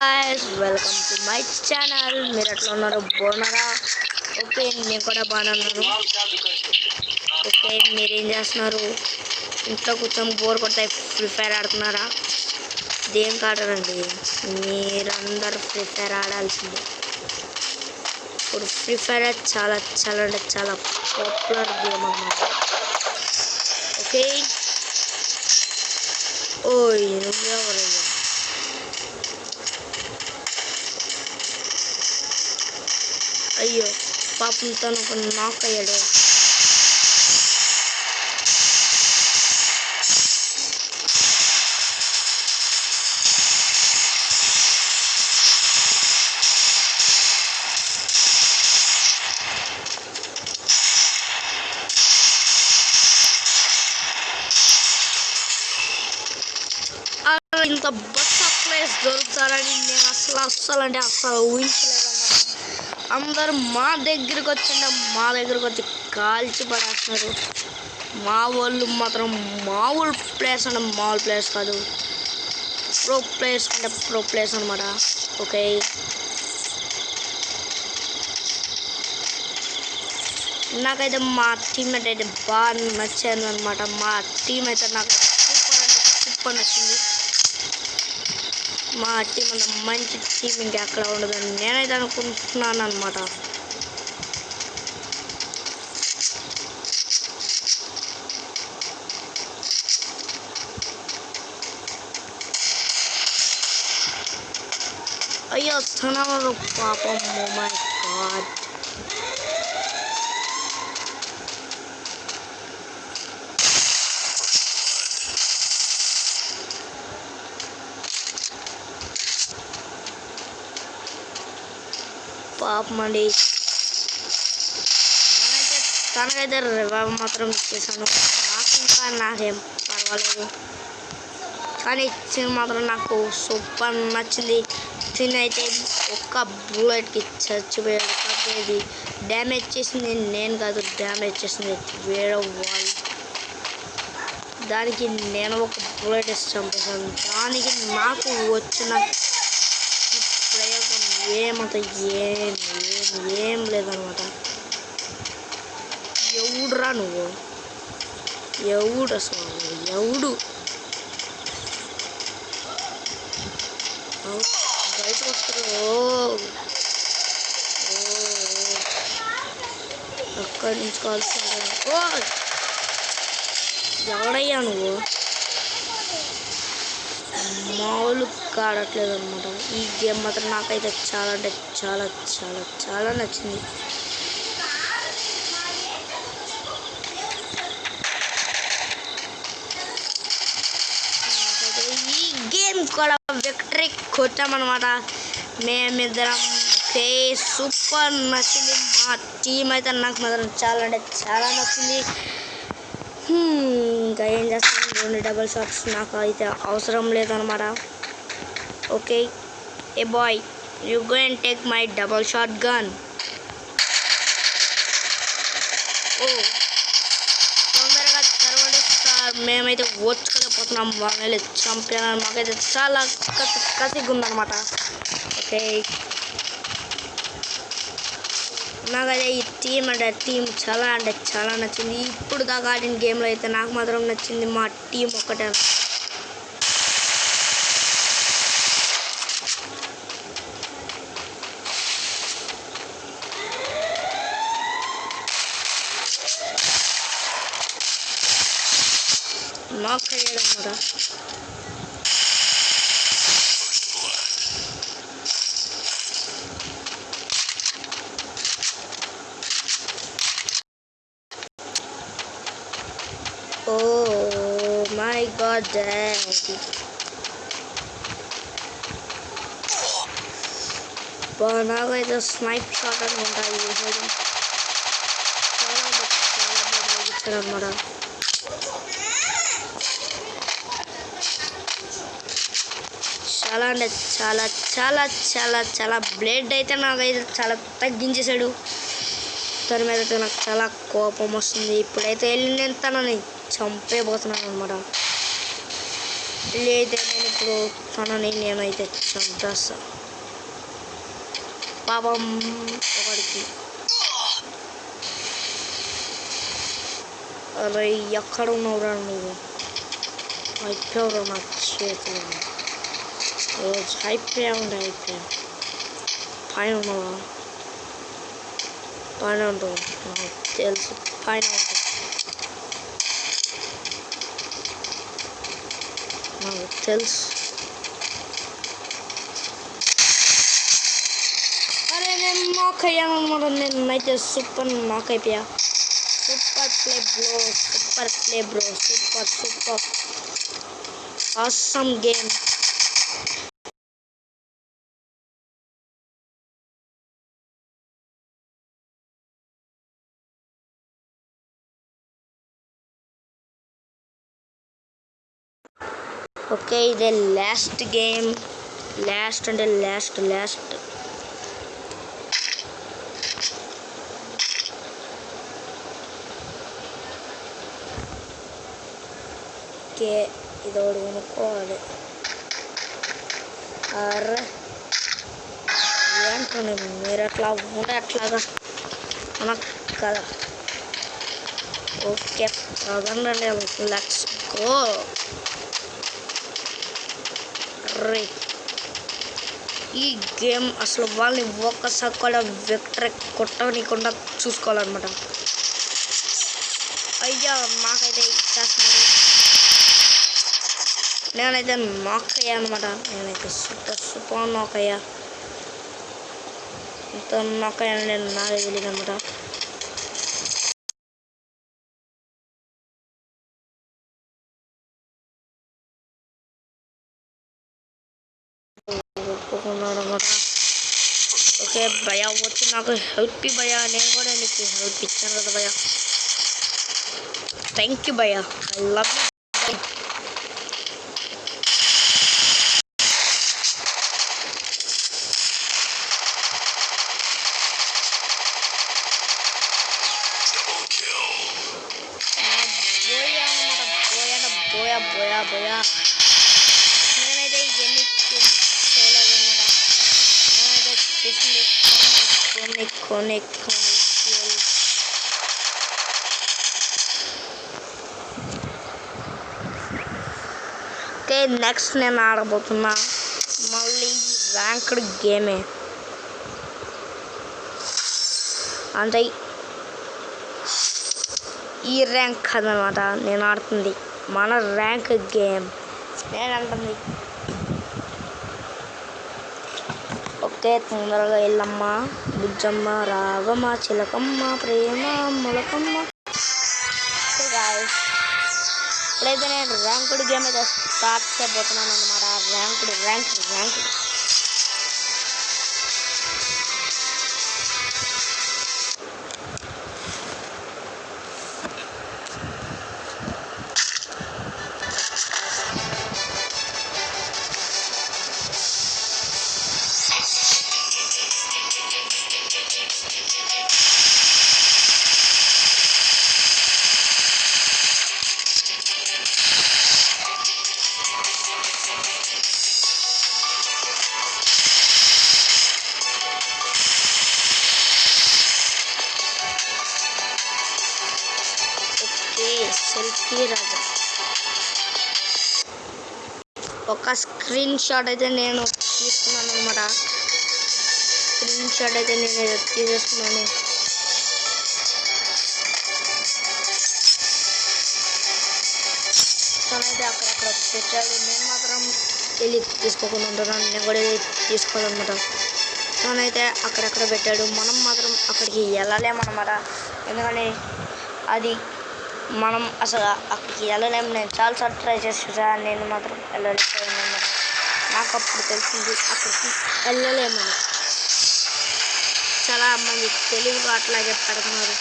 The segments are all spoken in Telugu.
guys, welcome to my channel. మీరు ఎట్లా ఉన్నారు? బాగున్నారా? ఓకే, నేను కూడా బాగున్నాను. ఓకే, మీరేం చేస్తున్నారు? ఇంట్లో కూర్చొని బోర్ కొడతాయి ఫ్రీ ఫైర్ ఆడుతున్నారా? దేనికి ఆడరండి, మీరందరూ ఫ్రీ ఫైర్ ఆడాల్సిందే. ఇప్పుడు ఫ్రీ ఫైర్ చాలా చాలా అంటే చాలా పాపులర్ గేమ్ అన్నమాట. ఓకే, ఓయ్ నువ్వెవరయ్యా? అయ్యో పాపం తను ఒక నాక్ అయ్యాడు. ఇంత బస్ ప్లేస్ దొరుకుతారని నేను అస్సలు అంటే అస్సలు ఊహించలేదన్నమాట. అందరూ మా దగ్గరికి వచ్చి కాల్చి పడేస్తున్నారు. మా వాళ్ళు మాత్రం మామూలు ప్లేస్ అంటే మామూలు ప్లేస్ కాదు, ప్రో ప్లేస్ అంటే ప్రో ప్లేస్ అనమాట. ఓకే, నాకైతే మా టీమ్మేట్ అయితే బాగా నచ్చాను అనమాట. మా టీం అయితే నాకు సూపర్ అంటే సూపర్ నచ్చింది. మా టీం అంత మంచి టీం ఇంకెక్కడ ఉండదని నేనైతే అనుకుంటున్నాను అనమాట. అయ్యో తనవరు పాపం, ఓ మై గాడ్. పాపం అండి, తనకైతే రివైవ్ మాత్రం ఇచ్చేసాను. నాకేం పర్వాలేదు, కానీ ఇచ్చిన మాత్రం నాకు సూపర్ నచ్చింది. తినైతే ఒక్క బుల్లెట్కి చచ్చిపోయాడు. కాకపోతే డ్యామేజ్ చేసింది నేను కాదు, డ్యామేజ్ చేసింది వేరే వాళ్ళు. దానికి నేను ఒక బుల్లెట్ వేసి చంపేశాను. దానికి నాకు వచ్చిన ప్రయోగం ఏం లేదనమాట. ఎవడురా నువ్వు? ఎవడు అసలు? ఎవడు బయట వస్తారు? అక్కడి నుంచి కాల్సి ఎవడయ్యా నువ్వు? మామూలు కాడట్లేదు అనమాట. ఈ గేమ్ మాత్రం నాకైతే చాలా అంటే చాలా చాలా చాలా నచ్చింది. ఈ గేమ్ కూడా విక్టరీ కొట్టామన్నమాట మేమిద్దరం. ఓకే, సూపర్ నచ్చింది. మా టీం అయితే నాకు మాత్రం చాలా అంటే చాలా నచ్చింది. ఇంకా ఏం చేస్తాను, 2 డబుల్ షాట్స్ నాకు అయితే అవసరం లేదనమాట. Okay, hey boy, you go and take my double shot gun. ఓ తొందరగా తెరవండి సార్, మేమైతే ఓర్చుకోలేకపోతున్నాం. వాళ్ళని చంపాలని మాకైతే చాలా కసిగా ఉందన్నమాట. ఓకే, నాకైతే ఈ టీం చాలా అంటే చాలా నచ్చింది. ఇప్పుడు దాకా ఆడిన గేమ్లో అయితే నాకు మాత్రం నచ్చింది మా టీం ఒక్కటే. నాక్ అయ్యాడు అన్నమాట. Oh my god, daddy. నాకైతే స్నైప్ షాట్ అనుకుంటా వేసాడు. చాలా బాగా ఇచ్చాడు అనమాట. చాలా అంటే చాలా చాలా చాలా చాలా బ్లేడ్ అయితే నాకైతే చాలా తగ్గించేశాడు. తన మీద అయితే నాకు చాలా కోపం వస్తుంది. ఇప్పుడైతే వెళ్ళి నేను తనని చంపేపోతున్నాను అనమాట. లేదా నేను ఇప్పుడు తనని నేనైతే చంపేస్తా పాపం ఒకడికి. అరే ఎక్కడ ఉన్నావురా నువ్వు? అయిపోయావురా నా చేతిలో. అయిపోయావు పైన ఉన్నావా? పైన ఉంటావు నాకు తెలుసు, పైన ఉంటావు నాకు తెలుసు. అరే నేను నాక్ అయ్యాను అనమాట. నేనైతే సూపర్ నాక్ అయిపోయా. Super play bro, super awesome game. Okay ఇదే లాస్ట్ గేమ్. లాస్ట్ అంటే లాస్ట్. ఓకే ఇది ఒకటి కొనుక్కోవాలి. అరే ఏంటండి మీరు అట్లా ఉంటే అట్లాగా మనకు కదా. ఓకే పదండి, లెట్స్ గో. అరే ఈ గేమ్ అసలు వాళ్ళని ఒక్కసారి కూడా విక్టరీ కొట్టనీయకుండా చూసుకోవాలన్నమాట. అయ్యా నాకైతే ఇచ్చేస్తున్నాడు. నేనైతే నాక్ అయ్యా అనమాట. నేనైతే సూపర్ నాక్ అయ్యా. ఇంత నాక్ అయ్యాను నేను నాకే తెలియదు అనమాట. ఒప్పుకున్నాడు అనమాట. ఓకే భయ వచ్చి నాకు హెల్ప్ భయ. నేను కూడా నీకు హెల్ప్ ఇచ్చాను కదా భయ. థ్యాంక్ యూ భయ, ఐ లవ్ యూ. బోయా నేనైతే ఇవన్నీ చేయలేదన్నమాట. నేనైతే చేసింది కొన్ని ఓకే నెక్స్ట్ నేను ఆడబోతున్నా మళ్ళీ ర్యాంక్డ్ గేమే. అంటే ఈ ర్యాంక్ కాదనమాట నేను ఆడుతుంది, మన ర్యాంక్ గేమ్ నేను అంటుంది. ఓకే తొందరగా వెళ్ళమ్మా బుజ్జమ్మ, రాగమ్మ, చిలకమ్మ, ప్రేమ, మొలకమ్మ. ఇప్పుడైతే నేను ర్యాంక్డ్ గేమ్ అయితే స్టార్ట్ చేయబోతున్నాను అనమాట. ర్యాంక్డ్ సెల్ఫీ రాజా. ఒక స్క్రీన్ షాట్ అయితే నేను తీసుకున్నాను అనమాట. తీసేసుకున్నాను. తనైతే అక్కడక్కడ పెట్టాడు. నేను మాత్రం వెళ్ళి తీసుకోకుండా ఉంటున్నాను. నేను కూడా తీసుకోవాలన్నమాట. తనైతే అక్కడక్కడ పెట్టాడు. మనం మాత్రం అక్కడికి వెళ్ళలేమన్నమాట. ఎందుకని అది మనం అసలు అక్కడికి వెళ్ళలేము. నేను చాలాసార్లు ట్రై చేసి చూసా, నేను మాత్రం వెళ్ళలేకపోయాను అన్నమాట. నాకు అప్పుడు తెలిసింది అక్కడికి వెళ్ళలేమని. చాలా మంది తెలివిగా అట్లాగే పెడుతున్నారు,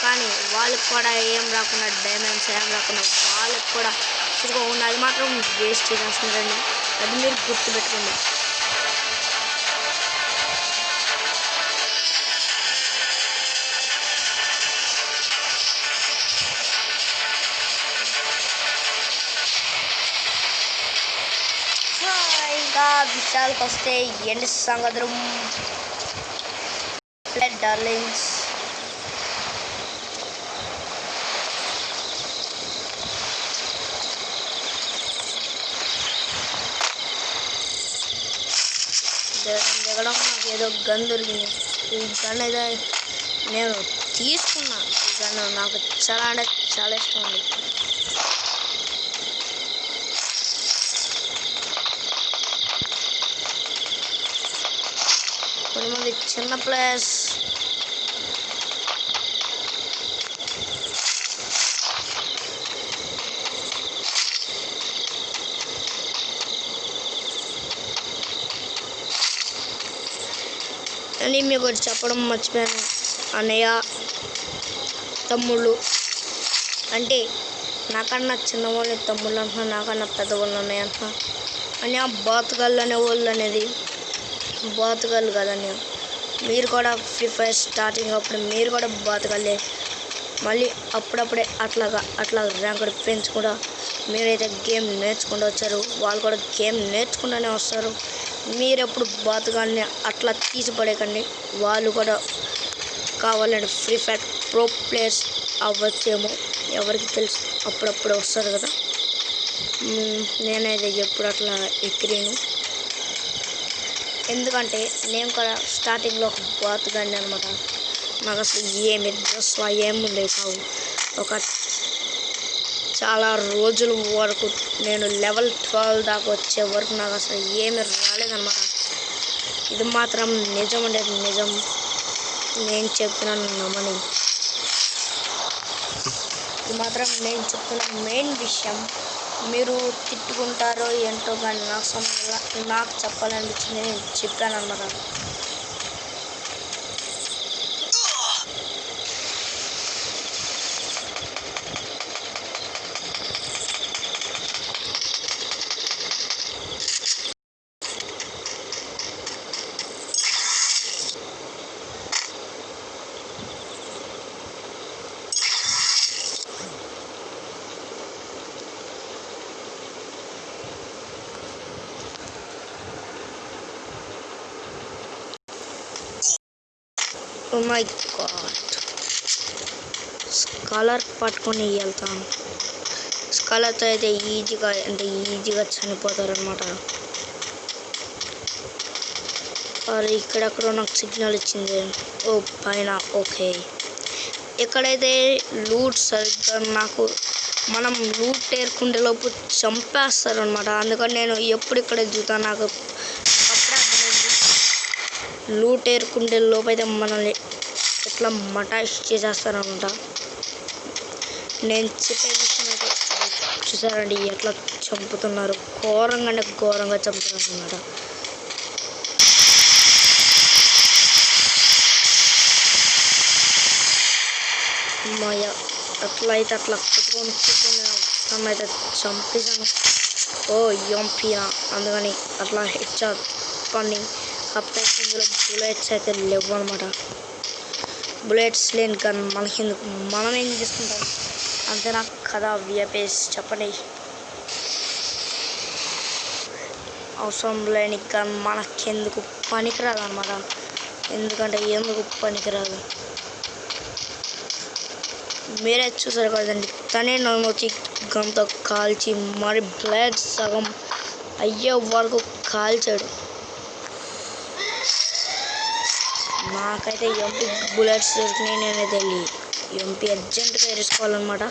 కానీ వాళ్ళకి కూడా ఏం రాకుండా, డైమండ్స్ ఏం రాకుండా వాళ్ళకి కూడా తిరిగి ఉన్నది మాత్రం వేస్ట్ చేస్తున్నారండి. అది మీరు గుర్తుపెట్టుకోండి. విషయాలకు వస్తే ఎండి సంగతులు డార్లింగ్స్. దిగడం నాకు ఏదో గన్ దొరికింది. ఈ గన్ అయితే నేను తీసుకున్నాను. ఈ గన్ నాకు చాలా అంటే చాలా ఇష్టం ఉంది. కొంతమంది చిన్న ప్లేస్ అని మీకు ఒకటి చెప్పడం మర్చిపోయాను. అన్నయ్య తమ్ముళ్ళు అంటే నాకన్నా చిన్నవాళ్ళని తమ్ముళ్ళు అంటున్నా, నాకన్నా పెద్దవాళ్ళు అన్నయ్య అంటున్నా. అని బాతుగాళ్ళు అనేవాళ్ళు అనేది బాతుగాళ్ళు కదన్నయ్య. మీరు కూడా ఫ్రీ ఫైర్ స్టార్టింగ్ అప్పుడు మీరు కూడా బాతుగాళ్ళే. మళ్ళీ అప్పుడప్పుడే అట్లా ర్యాంకుడు పెంచుకుంటా మీరైతే గేమ్ నేర్చుకుంటూ వచ్చారు. వాళ్ళు కూడా గేమ్ నేర్చుకుంటూనే వస్తారు. మీరెప్పుడు బాతుగాన్ని అట్లా తీసిపడేకండి. వాళ్ళు కూడా కావాలంటే ఫ్రీ ఫైర్ ప్రో ప్లేయర్స్ అవ్వచ్చేమో, ఎవరికి తెలుసు. అప్పుడప్పుడు వస్తారు కదా. నేనైతే ఎప్పుడు అట్లా ఎక్కిరీను. ఎందుకంటే నేను కూడా స్టార్టింగ్లో ఒక బాతుగాన్ని అనమాట. నాకు అసలు ఏమి డ్రెస్ ఏముండేవి కావు. ఒక చాలా రోజుల వరకు నేను లెవెల్ 12 దాకా వచ్చే వరకు నాకు అసలు ఏమి రాలేదన్నమాట. ఇది మాత్రం నిజం ఉండేది నిజం. నేను చెప్తున్నాను నమ్మని. ఇది మాత్రం నేను చెప్తున్న మెయిన్ విషయం. మీరు తిట్టుకుంటారో ఏంటో కానీ నాకు చెప్పాలనిపించింది, నేను చెప్పాను అన్నమాట. ఓ మై గాడ్, స్కాలర్ పట్టుకొని వెళ్తాను. స్కాలర్తో అయితే ఈజీగా చనిపోతారనమాట. మరి ఇక్కడెక్కడో నాకు సిగ్నల్ ఇచ్చింది. ఓ పైన ఓకే. ఎక్కడైతే లూట్ సరిగ్గా మనం లూట్ ఏరుకుంటే లోపు చంపేస్తారు అనమాట. అందుకని నేను ఎప్పుడు ఇక్కడ చూస్తాను. నాకు అప్పుడే అర్థమైంది, లూట్ ఏరుకుంటే లోపు అయితే మనల్ని ఎట్లా మటాష్ చేసేస్తారనమాట. నేను చెప్పే విషయం అయితే చూసారండి, ఎట్లా చంపుతున్నారు. ఘోరంగా అంటే ఘోరంగా చంపుతున్నారు అనమాట. మాయ అట్లా కుట్టుకొని అయితే చంపేశాను. ఓ ఎంపీనా, అందుకని అట్లా హెడ్షాట్ పని. కాకపోతే ఇందులో బుల్లెట్స్ అయితే లేవు అనమాట. బుల్లెట్స్ లేని గన్ మనకెందుకు, మనం ఏం చేసుకుంటాం అంతేనా కదా. విఎపిఎస్ చెప్పండి. అవసరం లేని గన్ మనకెందుకు పనికిరాదు అనమాట. ఎందుకు పనికిరాదు మీరే చూసారు కదండి. తనే నన్ను వచ్చి గంతో కాల్చి మరి బ్లడ్ సగం అయ్యే వరకు కాల్చాడు. నాకైతే ఎంపీ బుల్లెట్స్ దొరికినాయి. నేనైతే వెళ్ళి ఎంపీ అర్జెంటుగా ఎరుసుకోవాలన్నమాట.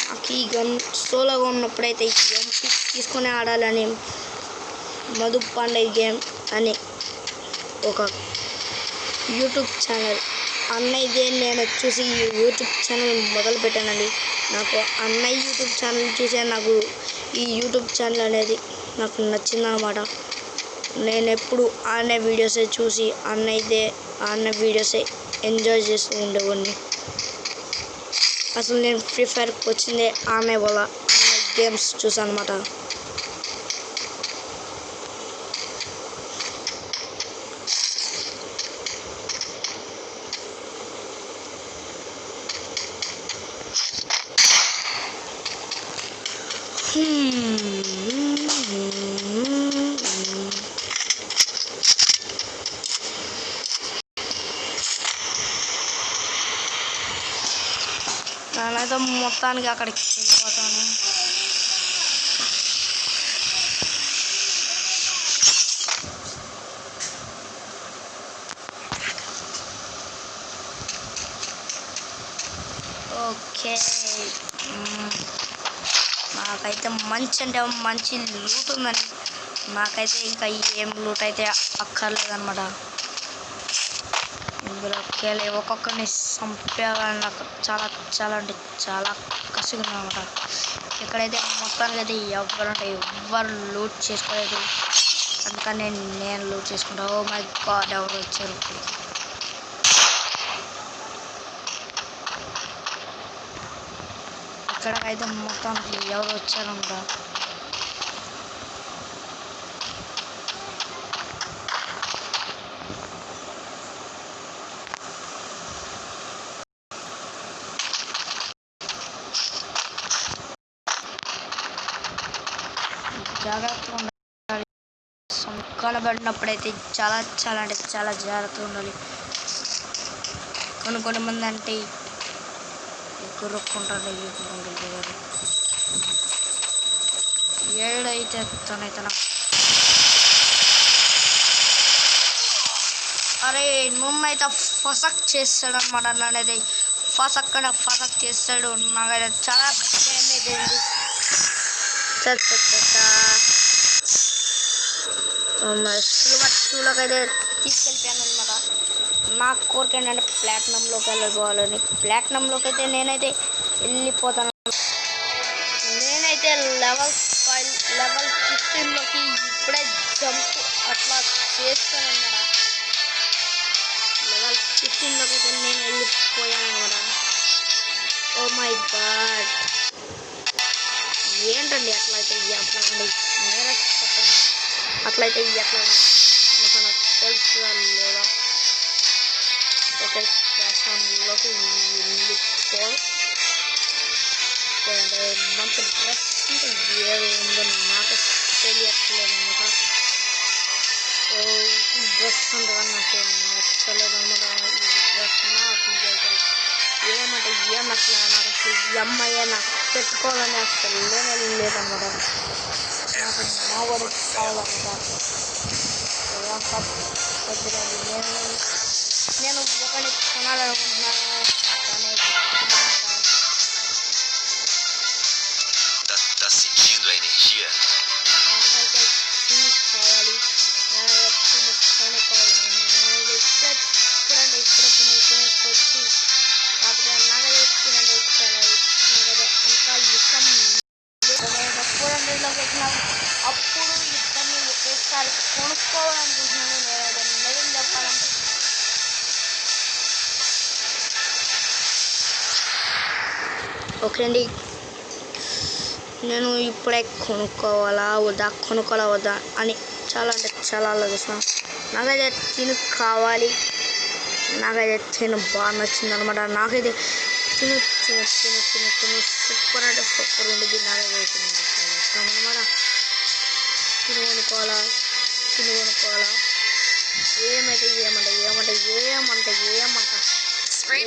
నాకు ఈ గన్ సోలోగా ఉన్నప్పుడైతే ఎంపీ తీసుకొని ఆడాలని మధు పాండే గేమ్ అని ఒక యూట్యూబ్ ఛానల్ అన్నయ్యదే నేను చూసి యూట్యూబ్ ఛానల్ మొదలు పెట్టానండి. నాకు అన్నయ్య యూట్యూబ్ ఛానల్ చూసే నాకు ఈ యూట్యూబ్ ఛానల్ అనేది నాకు నచ్చిందనమాట. నేను ఎప్పుడు అన్నయ్య వీడియోసే చూసి అన్నయ్య వీడియోసే ఎంజాయ్ చేస్తూ ఉండేవాడిని. అసలు నేను ఫ్రీ ఫైర్కి వచ్చిందే అన్నయ్య వల్ల. అన్నయ్య గేమ్స్ చూసాను అనమాట. నేనైతే మొత్తానికి అక్కడికి వెళ్ళిపోతాను. ఓకే, నాకైతే మంచి అంటే మంచి లూట్ ఉందని. నాకైతే ఇంకా ఏం లూట్ అయితే అక్కర్లేదన్నమాట. ఇందులోకి వెళ్ళి ఒక్కొక్కరిని చంపేయాలని నాకు చాలా చాలా అంటే చాలా కసిగా ఉందన్నమాట. ఇక్కడైతే మొత్తానికి అయితే ఎవ్వరు లూట్ చేసుకోలేదు, అందుకని నేను లూట్ చేసుకుంటా. ఓ మై గాడ్, ఎవరు వచ్చారు ఇప్పటికి? ఇక్కడకైతే మొత్తానికి ఎవరు వచ్చారన్నమాట. జాగ్రత్తగా ఉండాలి. కనబడినప్పుడైతే చాలా చాలా అంటే చాలా జాగ్రత్తగా ఉండాలి. కొన్ని మంది అంటే ఎగురుక్కుంటారు. ఏడైతే తనైతే అరే నున్నైతే ఫసక్ చేస్తాడు అనమాట. నన్నైతే ఫసక్ చేస్తాడు. నాకైతే చాలా డ్యామేజ్ అయింది. సిల్వర్ 2లోకి అయితే తీసుకెళ్ళిపోయాను అనమాట. నా కోరిక ఏంటంటే ప్లాటినంలోకి వెళ్ళిపోవాలని. ప్లాటినంలోకి అయితే నేనైతే వెళ్ళిపోతాను. నేనైతే లెవెల్ 15లోకి ఇప్పుడే జంప్ అట్లా చేస్తాను అనమాట. లెవెల్ 15లోకి అయితే నేను వెళ్ళిపోయాను అనమాట. ఓ మై గాడ్, ఏంటండి అట్లయితే ఎట్లా నేనే చెప్పండి. అట్లయితే ఎట్లా నాకు తెలుస్తుందా లేదా? ఓకే, ఫ్యాషన్లోకి వెళ్ళిపో. మంచి డ్రెస్ అంటే ఏది ఉందో నాకు తెలియట్లేదు అనమాట. ఈ డ్రెస్ అంటే నాకు నచ్చలేదు అనమాట. ఈ డ్రెస్ నాకు ఏమంటే ఏం అసలు నాకు అసలు ఈ అమ్మాయి నాకు పెట్టుకోవాలని అసలు లేదనమాట. నాకు మా వాడు కావాలన్నమాట. నేను ఒకటి కొనాలనుకుంటున్నాను, కానీ నాకైతే చిన్న కావాలి. ఇప్పుడంటే కొనేసుకోవచ్చు. కాకపోతే నాకైతే ఎత్తునంటే చాలా నాకైతే అంతా ఇష్టం. రెస్టారెంట్లోకి వచ్చినాము అప్పుడు ఇద్దరిని ఒకేసారి కొనుక్కోవాలనుకుంటున్నాను. నేనైతే నిజం చెప్పాలంటే ఓకే అండి, నేను ఇప్పుడే కొనుక్కోవాలా వద్దా అని చాలా అంటే చాలా ఆలోచిస్తున్నాను. నాకైతే తిని కావాలి. నాకైతే తిని బాగా నచ్చింది అనమాట. నాకైతే తిను సూపర్ అంటే సూపర్ ఉండేది. నాకైతే ఇష్టం అనమాట. తిని కొనుక్కోవాలా.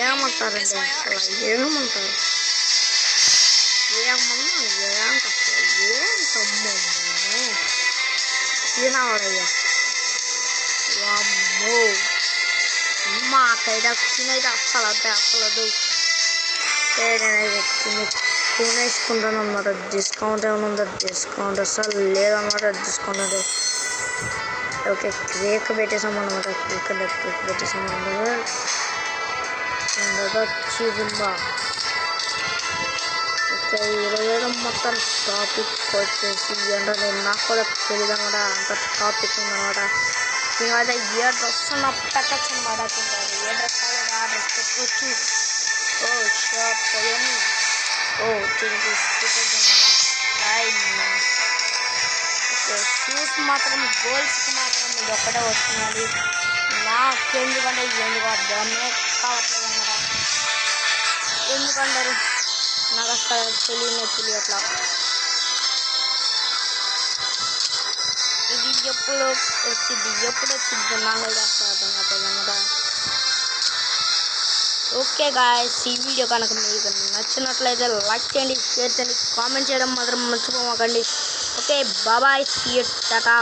ఏమంటారంటే అసలు ఏమంటారు తినవాడయ్యా. వామ్మో, మాకైతే తినైతే అస్సలు నేనైతే కొనేసుకుంటాను అనమాట. డిస్కౌంట్ ఏమైనా ఉందా? డిస్కౌంట్ అసలు లేదన్నమాట. డిస్కౌంట్ అంటే ఓకే, కేక్ పెట్టేసాం అనమాట. కేక్ పెట్టేసాం అనమాట. చీజింబా. ఓకే, ఈరోజు మొత్తం టాపిక్ వచ్చేసి ఏంటంటే నాకు కూడా తెలియదు అనమాట. అంత టాపిక్ ఉందన్నమాట. మేమైతే ఏ డ్రెస్ ఉన్నా పెట్టచ్చు అనమాట. తింటారు ఏ డ్రెస్ కావాలి ఆ డ్రెస్ పెట్టుకోవచ్చు. ఓ షాప్ అవన్నీ ఓకే, షూస్ మాత్రం గర్ల్స్కి మాత్రం ఇది ఒక్కటే వస్తున్నది. నాకెందుకంటే అర్థమే కావట్లేదు అన్నమాట. ఎందుకంటారు నాకు అసలు తెలియట్లా. ఎప్పుడు వచ్చింది నాకైతే అసలు అర్థం కావట్లేదు. ఓకే గాయ్స్, ఈ వీడియో కనుక మీకు నచ్చినట్లయితే లైక్ చేయండి, షేర్ చేయండి, కామెంట్ చేయడం మాత్రం మర్చిపోమాకండి. Okay bye, see you, Tata.